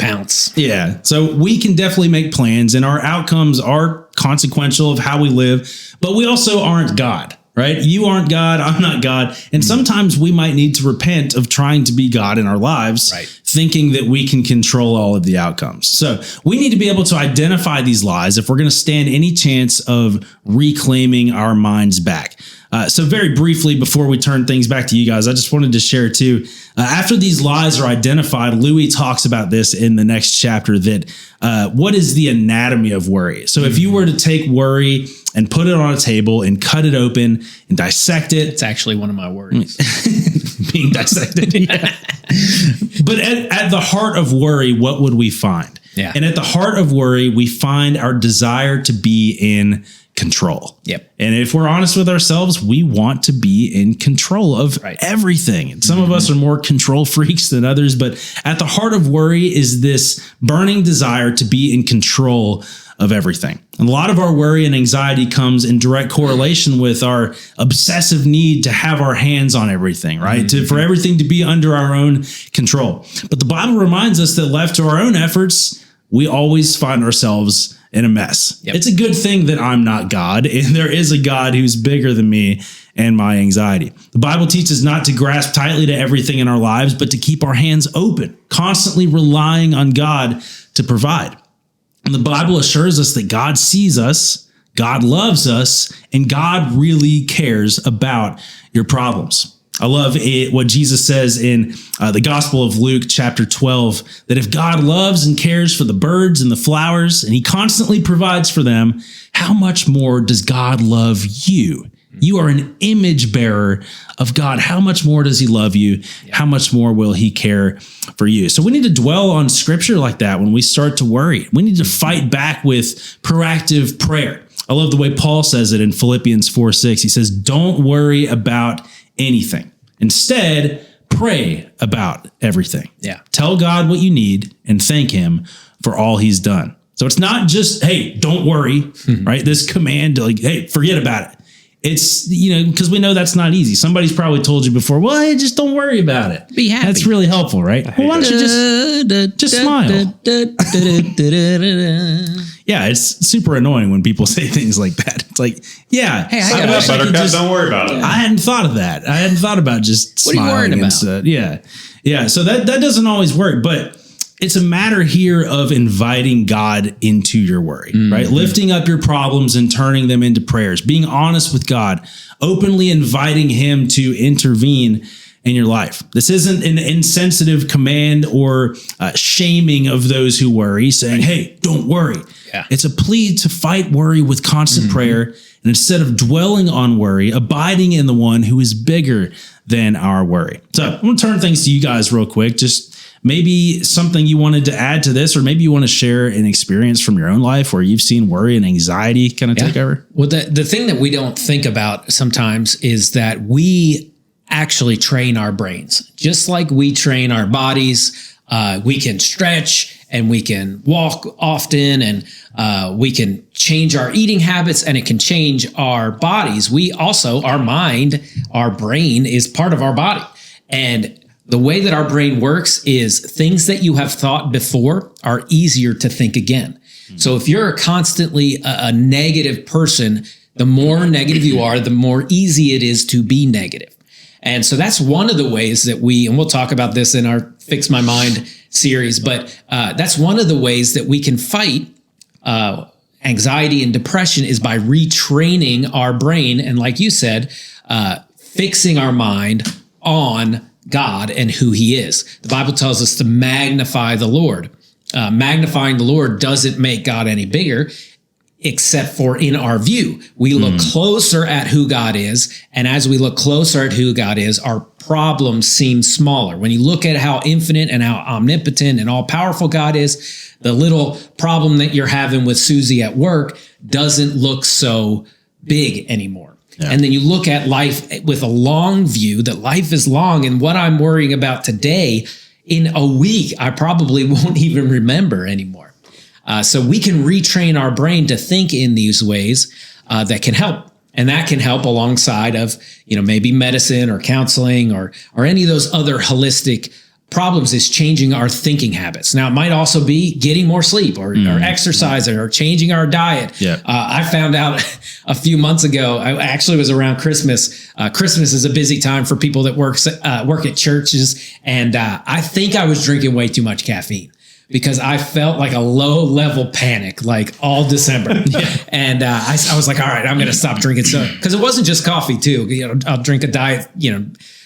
pounce. Yeah. So we can definitely make plans, and our outcomes are consequential of how we live, but we also aren't God. Right? You aren't God. I'm not God. And sometimes we might need to repent of trying to be God in our lives, thinking that we can control all of the outcomes. So we need to be able to identify these lies if we're going to stand any chance of reclaiming our minds back. So very briefly, before we turn things back to you guys, I just wanted to share too, after these lies are identified, Louis talks about this in the next chapter, that what is the anatomy of worry? So if you were to take worry and put it on a table and cut it open and dissect it. It's actually one of my worries. Being dissected. Yeah. But at the heart of worry, what would we find? Yeah. And at the heart of worry, we find our desire to be in control. Yep. And if we're honest with ourselves, we want to be in control of everything. And some of us are more control freaks than others, but at the heart of worry is this burning desire to be in control of everything. And a lot of our worry and anxiety comes in direct correlation with our obsessive need to have our hands on everything, right? For everything to be under our own control. But the Bible reminds us that left to our own efforts, we always find ourselves in a mess. Yep. It's a good thing that I'm not God, and there is a God who's bigger than me and my anxiety. The Bible teaches not to grasp tightly to everything in our lives, but to keep our hands open, constantly relying on God to provide. And the Bible assures us that God sees us, God loves us, and God really cares about your problems. I love what Jesus says in the Gospel of Luke, chapter 12, that if God loves and cares for the birds and the flowers, and he constantly provides for them, how much more does God love you? You are an image bearer of God. How much more does he love you? How much more will he care for you? So we need to dwell on scripture like that when we start to worry. We need to fight back with proactive prayer. I love the way Paul says it in Philippians 4:6. He says, don't worry about anything. Instead, pray about everything. Yeah. Tell God what you need and thank him for all he's done. So it's not just, hey, don't worry, right? This command to hey, forget about it. It's, because we know that's not easy. Somebody's probably told you before, well, hey, just don't worry about it. Be happy. That's really helpful, right? Well, why don't you just smile? Yeah, it's super annoying when people say things like that. It's like, yeah. Hey, I got Buttercup, don't worry about it. I hadn't thought of that. I hadn't thought about just what are you smiling worried about? instead. Yeah. Yeah, so that doesn't always work, but it's a matter here of inviting God into your worry, right? Lifting up your problems and turning them into prayers, being honest with God, openly inviting him to intervene in your life. This isn't an insensitive command or shaming of those who worry, saying, hey, don't worry. Yeah. It's a plea to fight worry with constant prayer. And instead of dwelling on worry, abiding in the one who is bigger than our worry. So I'm going to turn things to you guys real quick. Just maybe something you wanted to add to this, or maybe you want to share an experience from your own life where you've seen worry and anxiety kind of take over. Well, the thing that we don't think about sometimes is that we actually train our brains. Just like we train our bodies, we can stretch and we can walk often, and we can change our eating habits, and it can change our bodies. We also, our mind, our brain is part of our body. And the way that our brain works is things that you have thought before are easier to think again. So if you're constantly a negative person, the more negative you are, the more easy it is to be negative. And so that's one of the ways that and we'll talk about this in our Fix My Mind series, but that's one of the ways that we can fight anxiety and depression is by retraining our brain. And like you said, fixing our mind on God and who he is. The Bible tells us to magnify the Lord. Magnifying the Lord doesn't make God any bigger, except for in our view. We look closer at who God is. And as we look closer at who God is, our problems seem smaller. When you look at how infinite and how omnipotent and all powerful God is, the little problem that you're having with Susie at work doesn't look so big anymore. Yeah. And then you look at life with a long view, that life is long, and what I'm worrying about today, in a week, I probably won't even remember anymore. So we can retrain our brain to think in these ways that can help. And that can help alongside of, maybe medicine or counseling or any of those other holistic problems, is changing our thinking habits. Now, it might also be getting more sleep or exercising or changing our diet. Yeah. I found out a few months ago, I actually was around Christmas. Christmas is a busy time for people that work at churches. And I think I was drinking way too much caffeine, because I felt like a low level panic, like all December. And I was like, all right, I'm going to stop drinking soda. Because it wasn't just coffee too. I'll drink a diet,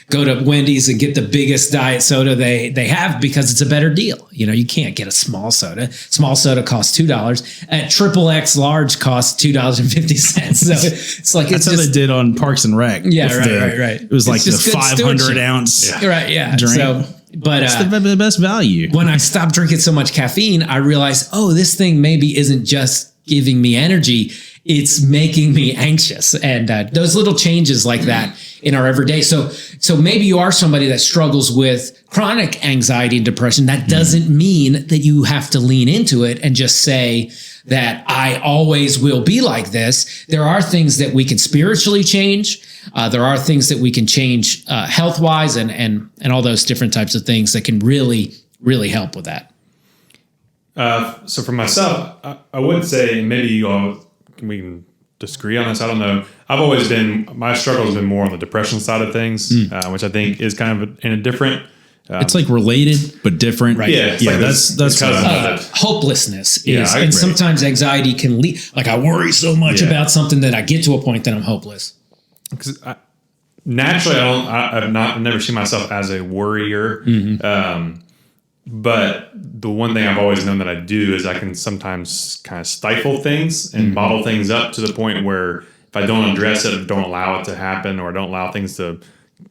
go to Wendy's and get the biggest diet soda they have, because it's a better deal. You can't get a small soda. Small soda costs $2. At XXX large costs $2.50. So it's like, that's how they did on Parks and Rec. Yeah, right. It was like the 500 ounce. Right, yeah. Drink. So, but it's the best value. When I stopped drinking so much caffeine, I realized, this thing maybe isn't just giving me energy, it's making me anxious. And those little changes like that in our everyday. So maybe you are somebody that struggles with chronic anxiety and depression. That doesn't mean that you have to lean into it and just say that I always will be like this. There are things that we can spiritually change. There are things that we can change health-wise and all those different types of things that can really, really help with that. So for myself, I would say, maybe you all, we can disagree on this, I don't know. My struggle has been more on the depression side of things, which I think is kind of in a different... it's like related, but different. Right. Yeah. Yeah. That's hopelessness is, and sometimes anxiety can lead, like I worry so much about something that I get to a point that I'm hopeless. Because naturally, I've never seen myself as a worrier. But the one thing I've always known that I do is I can sometimes kind of stifle things and bottle things up to the point where if I don't address it or don't allow it to happen or don't allow things to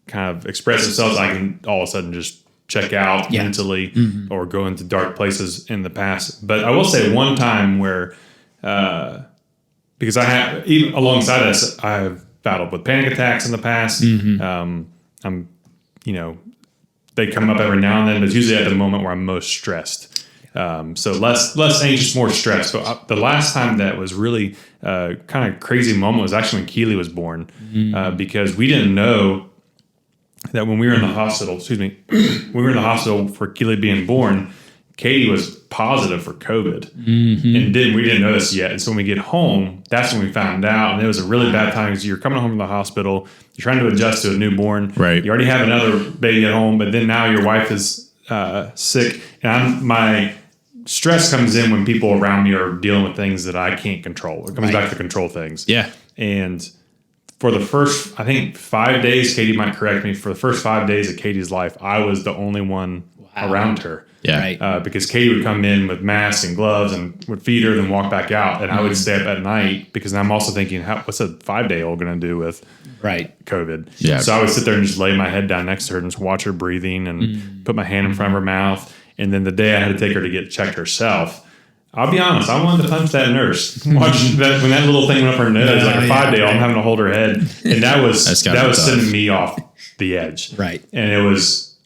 kind of express themselves, I can all of a sudden just check out mentally or go into dark places in the past. But I will say one time where, because I have, even alongside this, I have battled with panic attacks in the past. They come up every now and then, but it's usually at the moment where I'm most stressed. So less anxious, more stressed. So the last time that was really kind of crazy moment was actually when Keely was born, because we didn't know that when we were in the hospital, when we were in the hospital for Keely being born, Katie was positive for COVID, and we didn't know this yet. And so when we get home, that's when we found out, and it was a really bad time because you're coming home from the hospital, you're trying to adjust to a newborn, right? You already have another baby at home, but then now your wife is sick, and my stress comes in when people around me are dealing with things that I can't control. It comes back to control things. Yeah. And for the first, I think 5 days, Katie might correct me, for the first 5 days of Katie's life, I was the only one around her. Yeah. Because Katie would come in with masks and gloves and would feed her, then walk back out. And I would stay up at night because I'm also thinking, what's a 5-day-old going to do with COVID? Yeah. So I would sit there and just lay my head down next to her and just watch her breathing and put my hand in front of her mouth. And then the day I had to take her to get checked herself, I'll be honest, I wanted to punch that nurse. Watch that when that little thing went up her nose, like a 5-day-old, I'm having to hold her head. And that was sending me off the edge. Right. And it was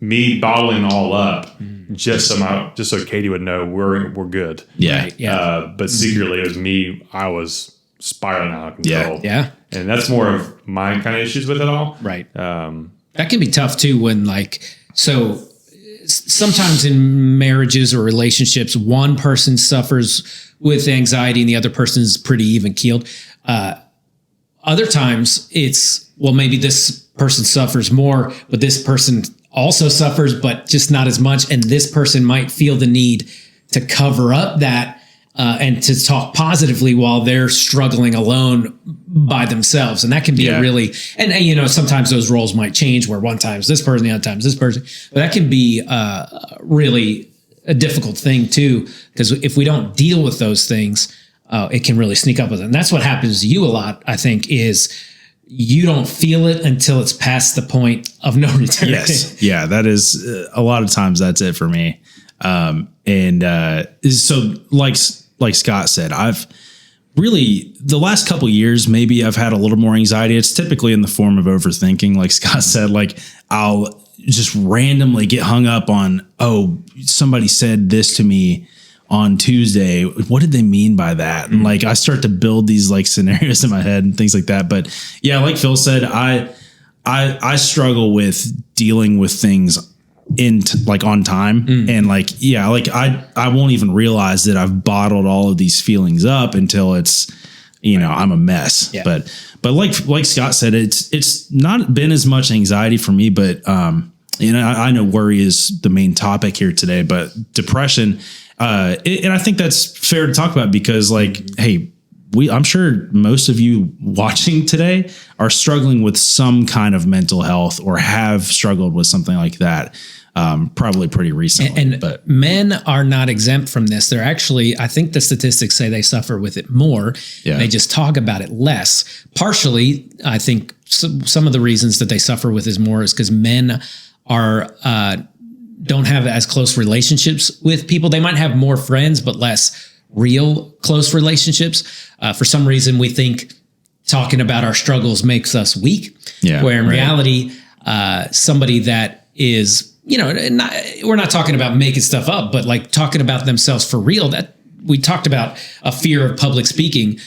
me bottling all up just so Katie would know we're good. Yeah. But secretly it was me. I was spiraling out of control. Yeah. And that's more of my kind of issues with it all. Right. That can be tough too when sometimes in marriages or relationships, one person suffers with anxiety and the other person is pretty even keeled. Other times it's, well, maybe this person suffers more, but this person also suffers, but just not as much. And this person might feel the need to cover up that and to talk positively while they're struggling alone by themselves. And that can be a really, and sometimes those roles might change where one time's this person, the other time's this person, but that can be really a difficult thing too, because if we don't deal with those things, it can really sneak up with it. And that's what happens to you a lot, I think, is you don't feel it until it's past the point of no return. Yes. Yeah. That is a lot of times that's it for me. So like Scott said, I've really the last couple of years, maybe I've had a little more anxiety. It's typically in the form of overthinking. Like Scott said, like I'll just randomly get hung up on, somebody said this to me on Tuesday. What did they mean by that? And like, I start to build these like scenarios in my head and things like that. But yeah, like Phil said, I struggle with dealing with things on time. And I won't even realize that I've bottled all of these feelings up until it's, I'm a mess. Yeah. But like Scott said, it's not been as much anxiety for me, but, I know worry is the main topic here today, but depression, and I think that's fair to talk about because hey, I'm sure most of you watching today are struggling with some kind of mental health or have struggled with something like that. Probably pretty recently. But men are not exempt from this. They're actually, I think the statistics say they suffer with it more. Yeah. They just talk about it less. Partially, I think some of the reasons that they suffer with is because men don't have as close relationships with people. They might have more friends, but less real close relationships. For some reason, we think talking about our struggles makes us weak. Yeah, where in reality, somebody that is, we're not talking about making stuff up, but like talking about themselves for real. That we talked about a fear of public speaking.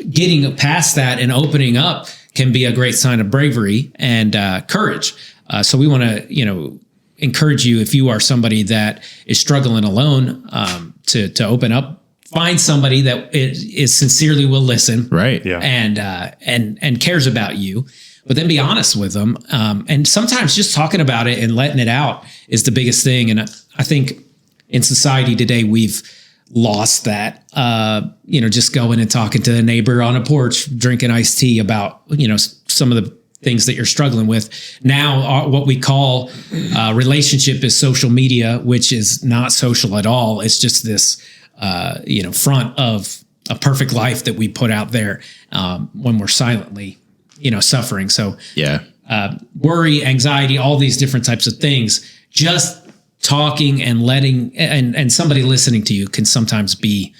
Getting past that and opening up can be a great sign of bravery and courage. So we want to, encourage you, if you are somebody that is struggling alone, to open up, find somebody that is sincerely will listen, right? Yeah, and cares about you, but then be honest with them. And sometimes just talking about it and letting it out is the biggest thing. And I think in society today we've lost that. Just going and talking to a neighbor on a porch, drinking iced tea about some of the things that you're struggling with. Now, what we call relationship is social media, which is not social at all. It's just this, front of a perfect life that we put out there when we're silently, suffering. So worry, anxiety, all these different types of things, just talking and letting, and somebody listening to you can sometimes be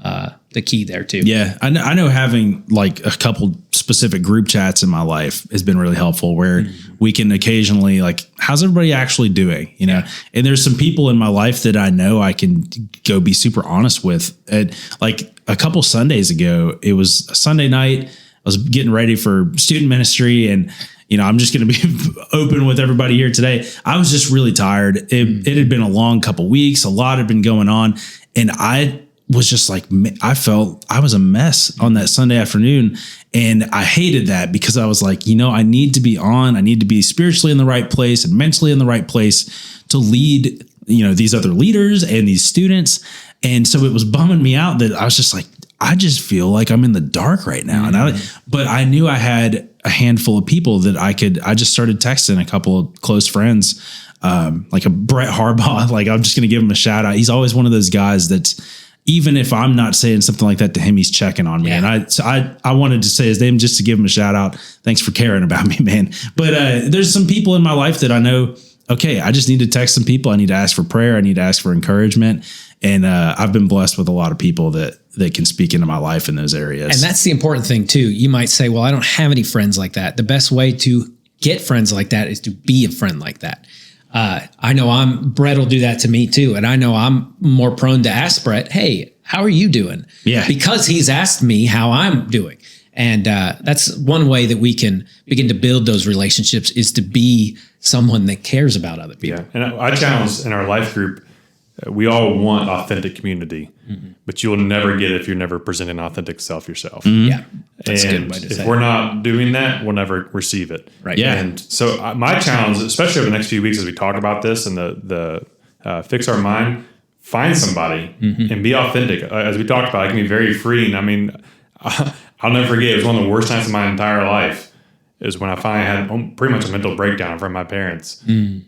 the key there too. Yeah. I know having like a couple specific group chats in my life has been really helpful where we can occasionally how's everybody actually doing, and there's some people in my life that I know I can go be super honest with. And like a couple Sundays ago, it was a Sunday night. was getting ready for student ministry, and I'm just going to be open with everybody here today. I was just really tired. It had been a long couple weeks. A lot had been going on, and I was just like, I felt I was a mess on that Sunday afternoon. And I hated that because I was like, I need to be I need to be spiritually in the right place and mentally in the right place to lead, these other leaders and these students. And so it was bumming me out that I was just like, I just feel like I'm in the dark right now. But I knew I had a handful of people that I just started texting a couple of close friends, like a Brett Harbaugh. Like, I'm just going to give him a shout out. He's always one of those guys that's, even if I'm not saying something like that to him, he's checking on me. Yeah. And I wanted to say his name just to give him a shout out. Thanks for caring about me, man. But there's some people in my life that I know, okay, I just need to text some people. I need to ask for prayer. I need to ask for encouragement. And I've been blessed with a lot of people that can speak into my life in those areas. And that's the important thing too. You might say, well, I don't have any friends like that. The best way to get friends like that is to be a friend like that. I know Brett will do that to me too. And I know I'm more prone to ask Brett, hey, how are you doing? Yeah. Because he's asked me how I'm doing. And that's one way that we can begin to build those relationships, is to be someone that cares about other people. Yeah. And I challenge in our life group, we all want authentic community, but you will never get it if you're never presenting an authentic self yourself. Yeah. That's and a good way to say if we're not doing that, we'll never receive it. Right. Yeah. And so my challenge, especially over the next few weeks as we talk about this and the fix our mind, find somebody and be authentic. As we talked about, it can be very freeing. I mean, I'll never forget, it was one of the worst times of my entire life is when I finally had pretty much a mental breakdown from my parents.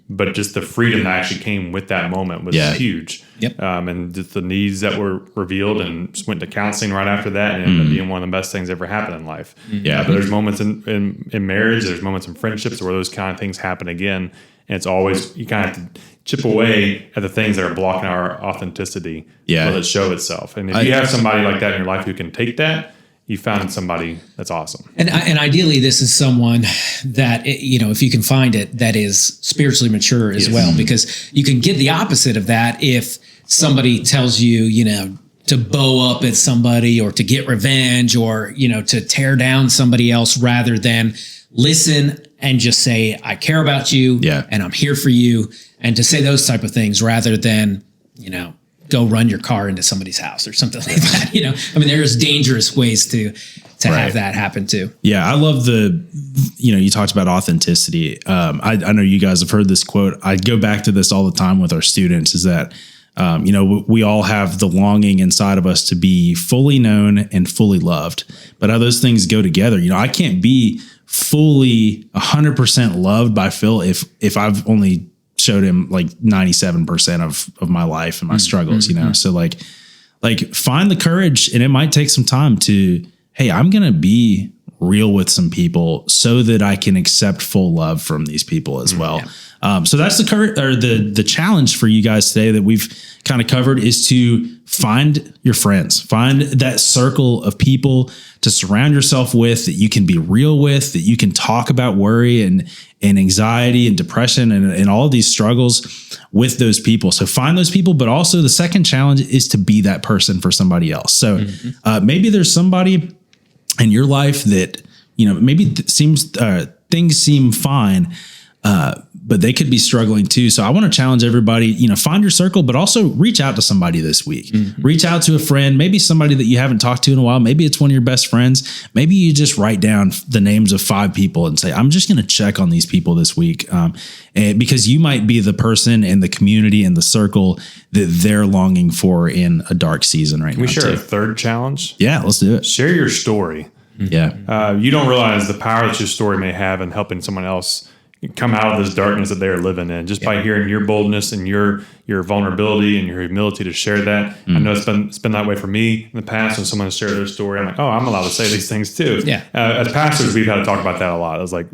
But just the freedom that actually came with that moment was huge. Yep. And just the needs that were revealed, and just went to counseling right after that, and ended up being one of the best things ever happened in life. But there's moments in marriage, there's moments in friendships where those kind of things happen again. And it's always, you kind of have to chip away at the things that are blocking our authenticity. Let it show itself. And if you have somebody like that in your life who can take that, you found somebody that's awesome. And ideally, this is someone that, if you can find it, that is spiritually mature as well, because you can get the opposite of that if somebody tells you, to bow up at somebody or to get revenge or, to tear down somebody else, rather than listen and just say, I care about you and I'm here for you. And to say those type of things rather than, go run your car into somebody's house or something like that. I mean, there's dangerous ways to have that happen too. Yeah. I love you talked about authenticity. I know you guys have heard this quote. I go back to this all the time with our students, is that, we all have the longing inside of us to be fully known and fully loved, but how those things go together. I can't be fully 100% loved by Phil if I've only showed him like 97% of my life and my struggles, So like find the courage, and it might take some time to, hey, I'm going to be real with some people so that I can accept full love from these people as well. So that's the challenge for you guys today that we've kind of covered, is to find your friends, find that circle of people to surround yourself with, that you can be real with, that you can talk about worry and anxiety and depression and all of these struggles with those people. So find those people, but also the second challenge is to be that person for somebody else. So maybe there's somebody in your life that, maybe things seem fine, but they could be struggling too. So I want to challenge everybody, find your circle, but also reach out to somebody this week. Reach out to a friend, maybe somebody that you haven't talked to in a while. Maybe it's one of your best friends. Maybe you just write down the names of 5 people and say, I'm just going to check on these people this week. And because you might be the person in the community and the circle that they're longing for in a dark season right now. We share a third challenge. Yeah, let's do it. Share your story. Yeah. You don't realize the power that your story may have in helping someone else come out of this darkness that they are living in, just by hearing your boldness and your vulnerability and your humility to share that. I know it's been that way for me in the past. When someone shared their story, I'm like, oh, I'm allowed to say these things too. As pastors, we've had to talk about that a lot. I was like,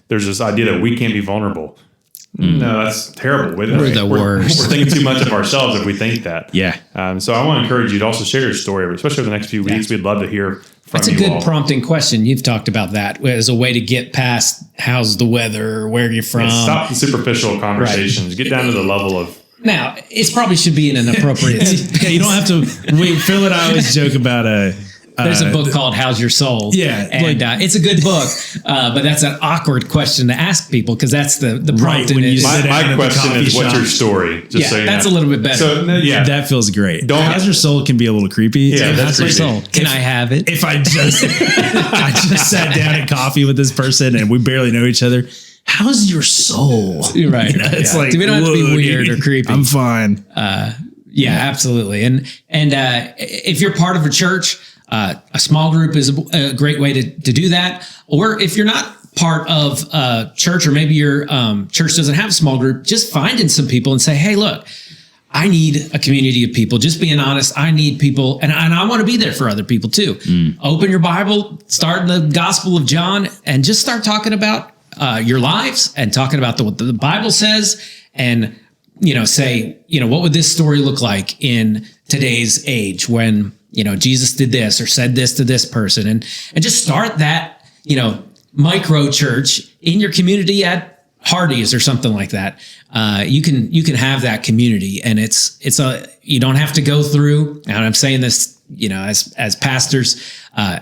there's this idea that we can't be vulnerable. No, that's terrible. We're the worst. We're thinking too much of ourselves if we think that. Yeah. So I want to encourage you to also share your story, especially over the next few weeks. We'd love to hear from you. That's a good prompting question. You've talked about that as a way to get past how's the weather, where are you from. Stop the superficial conversations. Get down to the level of. Now, it probably should be in an appropriate. You don't have to wait. Phil and I always joke about There's a book called How's Your Soul? Yeah. And it's a good book, but that's an awkward question to ask people because that's the prompt. Right, when in it. you sit down My at the question coffee is, what's shop. your story? Just Yeah, so you that's know. a little bit better. So yeah, That feels great. Don't- How's your soul can be a little creepy. Yeah, that's How's your creepy. soul? Can I have it? If I just I just sat down at coffee with this person and we barely know each other, how's your soul? You're right. It's Yeah. like, We don't have to be whoa, weird dude, or creepy. I'm fine. Yeah, absolutely. And if you're part of a church, a small group is a great way to do that. Or if you're not part of a church, or maybe your church doesn't have a small group, just finding some people and say, hey, look, I need a community of people. Just being honest, I need people, and I want to be there for other people too. Open your Bible, start in the Gospel of John, and just start talking about your lives and talking about what the Bible says, and say, what would this story look like in today's age when Jesus did this or said this to this person, and just start that micro church in your community at Hardee's or something like that. You can have that community, and you don't have to go through, and I'm saying this, as pastors,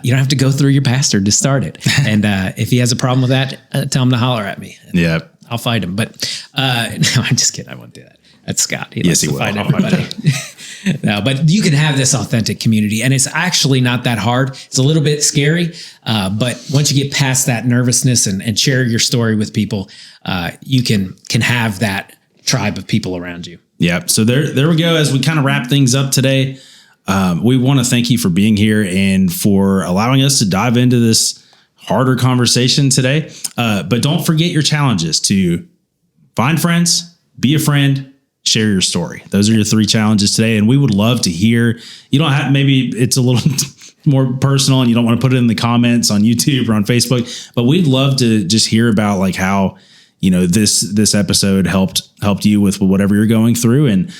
you don't have to go through your pastor to start it. And if he has a problem with that, tell him to holler at me. Yeah. I'll fight him. But no, I'm just kidding. I won't do that. That's Scott. He likes he to will. fight everybody. No, but you can have this authentic community, and it's actually not that hard. It's a little bit scary, but once you get past that nervousness and share your story with people, you can have that tribe of people around you. Yeah. So there we go. As we kind of wrap things up today, we want to thank you for being here and for allowing us to dive into this harder conversation today. But don't forget your challenges: to find friends, be a friend, share your story. Those are your 3 challenges today. And we would love to hear. You don't have, maybe it's a little more personal and you don't want to put it in the comments on YouTube or on Facebook, but we'd love to just hear about like how, this episode helped you with whatever you're going through, and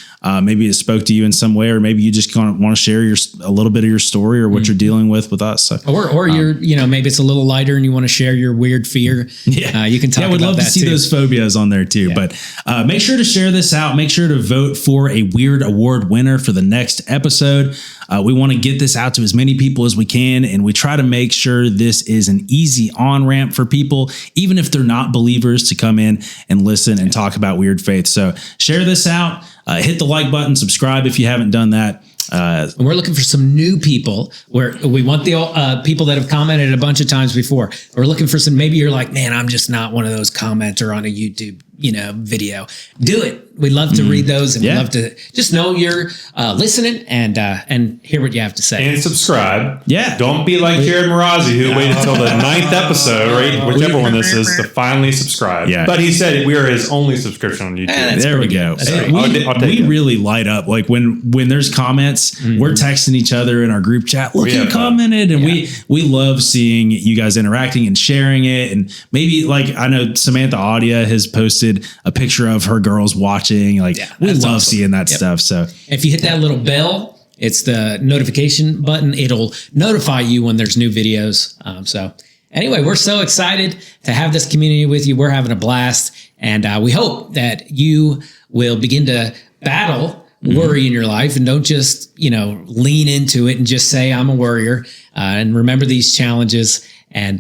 maybe it spoke to you in some way, or maybe you just kind of want to share a little bit of your story or what you're dealing with us. So, or you're, maybe it's a little lighter and you want to share your weird fear. Yeah, you can talk about that. We'd love to see too. those phobias on there too. Yeah. But make sure to share this out. Make sure to vote for a Weird Award winner for the next episode. We want to get this out to as many people as we can, and we try to make sure this is an easy on-ramp for people, even if they're not believers, to come in and listen and talk about weird faith. So share this out. Hit the like button, subscribe if you haven't done that. And we're looking for some new people, where we want the people that have commented a bunch of times before. We're looking for some, maybe you're like, man, I'm just not one of those commenter on a YouTube, video. Do it. We'd love to read those, and we'd love to just know you're listening and hear what you have to say. And subscribe. Yeah. Don't be like Jared Marazi, who waited until the 9th episode, or whichever one this is, to finally subscribe. Yeah. But he said we are his only subscription on YouTube. That's There we pretty go. good. That's Hey, right. I'll take we it. really light up. Like when there's comments, we're texting each other in our group chat. Look, We who have fun. commented, and we love seeing you guys interacting and sharing it. And maybe, like, I know Samantha Audia has posted a picture of her girls watching. Like, we that's love awesome. seeing that stuff. So If you hit that little bell, it's the notification button. It'll notify you when there's new videos. So anyway, we're so excited to have this community with you. We're having a blast, and we hope that you will begin to battle worry in your life, and don't just, lean into it and just say, I'm a worrier, and remember these challenges, and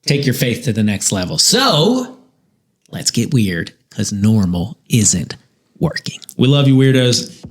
take your faith to the next level. So let's get weird, because normal isn't working. we love you, weirdos.